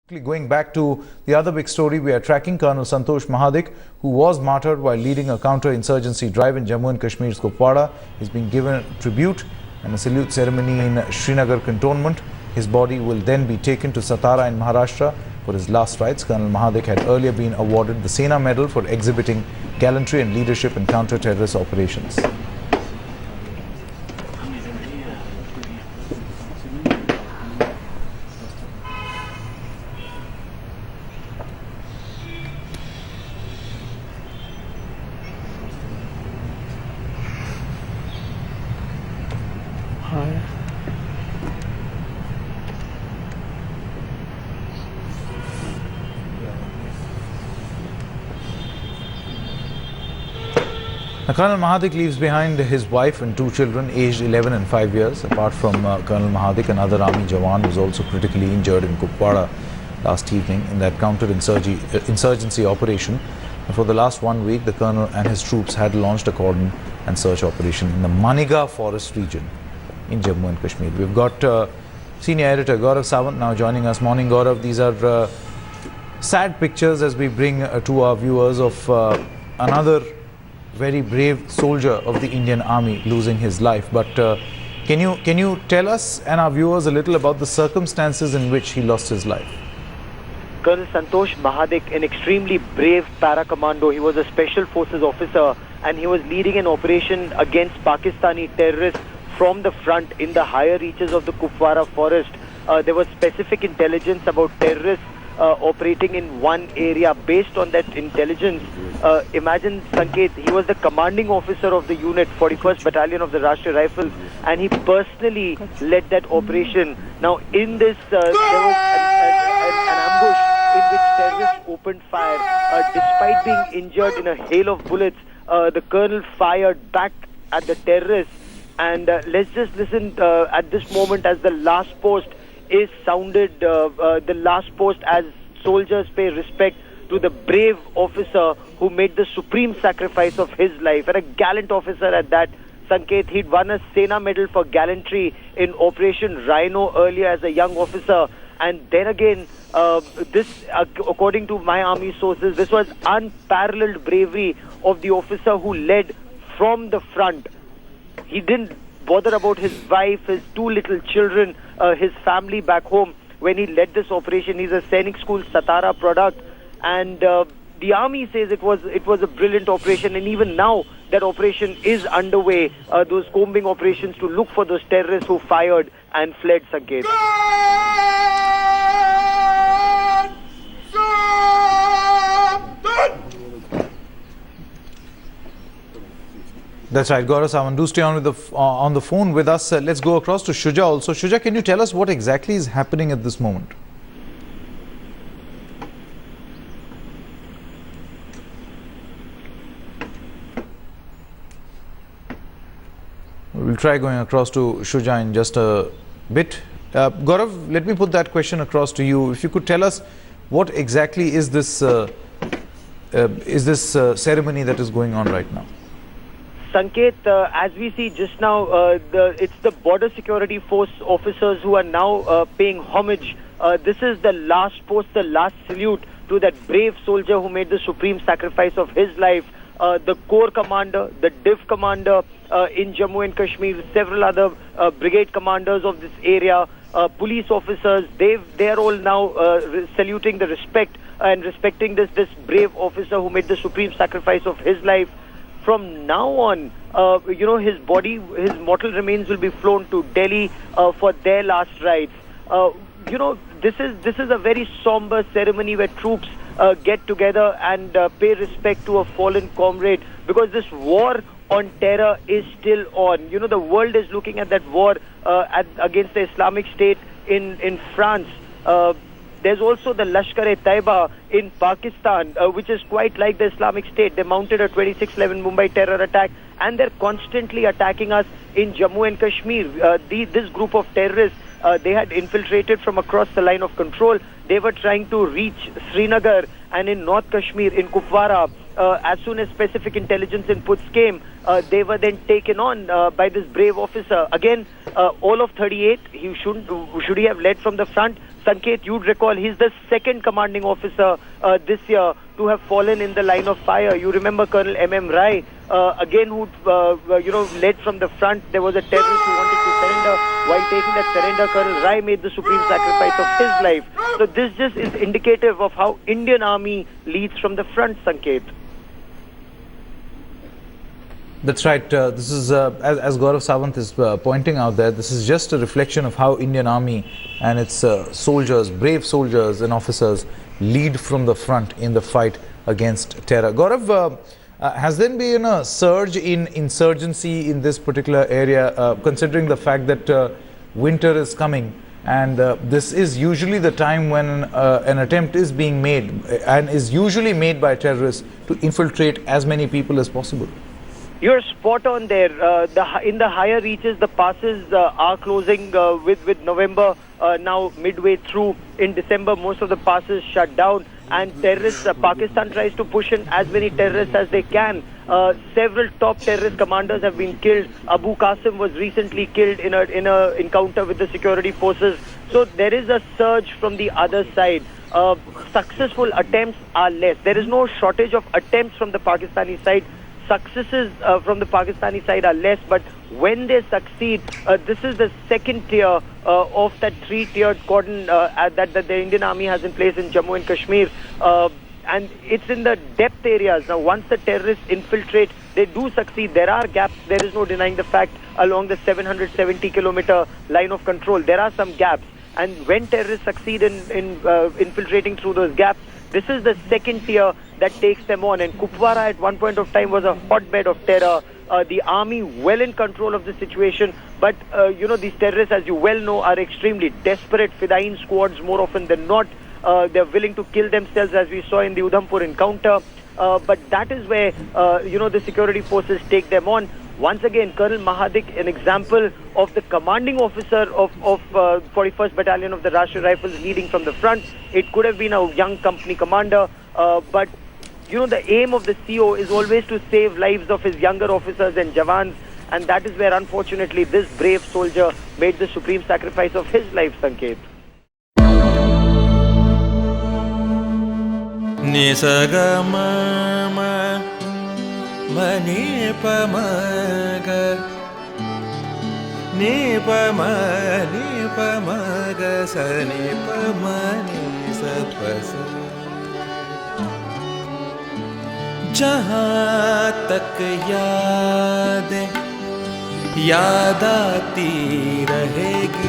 Going back to the other big story, we are tracking Colonel Santosh Mahadik, who was martyred while leading a counter-insurgency drive in Jammu and Kashmir's Kupwara. He's been given tribute and a salute ceremony in Srinagar cantonment. His body will then be taken to Satara in Maharashtra for his last rites. Colonel Mahadik had earlier been awarded the Sena Medal for exhibiting gallantry and leadership in counter-terrorist operations. Now, Colonel Mahadik leaves behind his wife and two children aged 11 and 5 years. Apart from Colonel Mahadik, another army Jawan was also critically injured in Kupwara last evening in that counter-insurgency operation. And for the last 1 week, the Colonel and his troops had launched a cordon and search operation in the Maniga forest region in Jammu and Kashmir. We've got senior editor Gaurav Sawant now joining us. Morning, Gaurav. These are sad pictures as we bring to our viewers of another very brave soldier of the Indian Army losing his life. But can you tell us and our viewers a little about the circumstances in which he lost his life? Colonel Santosh Mahadik, an extremely brave para-commando. He was a special forces officer and he was leading an operation against Pakistani terrorists from the front in the higher reaches of the Kupwara forest. There was specific intelligence about terrorists operating in one area. Based on that intelligence, imagine Sanket, he was the commanding officer of the unit, 41st Battalion of the Rashtriya Rifles, and he personally led that operation. Now in this, there was an ambush in which terrorists opened fire. Despite being injured in a hail of bullets, the colonel fired back at the terrorists. And let's just listen at this moment as the last post is sounded, the last post as soldiers pay respect to the brave officer who made the supreme sacrifice of his life, and a gallant officer at that. Sanket, he'd won a Sena Medal for gallantry in Operation Rhino earlier as a young officer. And then again, this, according to my army sources, this was unparalleled bravery of the officer who led from the front. He didn't bother about his wife, his two little children, his family back home when he led this operation. He's a Sainik School Satara product, and the army says it was a brilliant operation, and even now that operation is underway, those combing operations to look for those terrorists who fired and fled, Sanket. That's right, Gaurav Sawant. Do stay on the phone with us. Let's go across to Shuja also. Shuja, can you tell us what exactly is happening at this moment? We'll try going across to Shuja in just a bit. Gaurav, let me put that question across to you. If you could tell us what exactly is this ceremony that is going on right now? Sanket, as we see just now, it's the border security force officers who are now paying homage. This is the last post, the last salute to that brave soldier who made the supreme sacrifice of his life. The corps commander, the div commander in Jammu and Kashmir, several other brigade commanders of this area, police officers, they are all now saluting the respect and respecting this brave officer who made the supreme sacrifice of his life. From now on, his body, his mortal remains will be flown to Delhi for their last rites. This is a very somber ceremony where troops get together and pay respect to a fallen comrade, because this war on terror is still on. The world is looking at that war against the Islamic State in France. There's also the Lashkar-e-Taiba in Pakistan, which is quite like the Islamic State. They mounted a 26/11 Mumbai terror attack, and they're constantly attacking us in Jammu and Kashmir. This group of terrorists, they had infiltrated from across the line of control. They were trying to reach Srinagar, and in North Kashmir, in Kupwara, as soon as specific intelligence inputs came, they were then taken on by this brave officer. Again, all of 38, should he have led from the front? Sanket, you'd recall he's the second commanding officer this year to have fallen in the line of fire. You remember Colonel M.M. Rai, again who led from the front. There was a terrorist who wanted to surrender. While taking that surrender, Colonel Rai made the supreme sacrifice of his life. So this just is indicative of how Indian Army leads from the front, Sanket. That's right. This is, as Gaurav Sawant is pointing out there, this is just a reflection of how Indian Army and its soldiers, brave soldiers and officers lead from the front in the fight against terror. Gaurav, has there been a surge in insurgency in this particular area, considering the fact that winter is coming? And this is usually the time when an attempt is being made and is usually made by terrorists to infiltrate as many people as possible. You're spot on there. In the higher reaches, the passes are closing with November now midway through. In December, most of the passes shut down, and terrorists, Pakistan tries to push in as many terrorists as they can. Several top terrorist commanders have been killed. Abu Qasim was recently killed in a encounter with the security forces. So there is a surge from the other side. Successful attempts are less. There is no shortage of attempts from the Pakistani side. Successes from the Pakistani side are less, but when they succeed, this is the second tier of that three-tiered cordon that the Indian Army has in place in Jammu and Kashmir. And it's in the depth areas. Now, once the terrorists infiltrate, they do succeed. There are gaps. There is no denying the fact along the 770-kilometer line of control. There are some gaps. And when terrorists succeed in infiltrating through those gaps, this is the second tier that takes them on. And Kupwara at one point of time was a hotbed of terror. The army well in control of the situation. But, these terrorists, as you well know, are extremely desperate. Fidain squads more often than not. They're willing to kill themselves, as we saw in the Udhampur encounter. But that is where, the security forces take them on. Once again, Colonel Mahadik, an example of the commanding officer of 41st Battalion of the Rashtriya Rifles leading from the front. It could have been a young company commander, but the aim of the CO is always to save lives of his younger officers and Jawans, and that is where, unfortunately, this brave soldier made the supreme sacrifice of his life, Sanket. Mani pamaga ni pamaga sa ni pamani sa pasa जहाँ तक याद आती रहेगी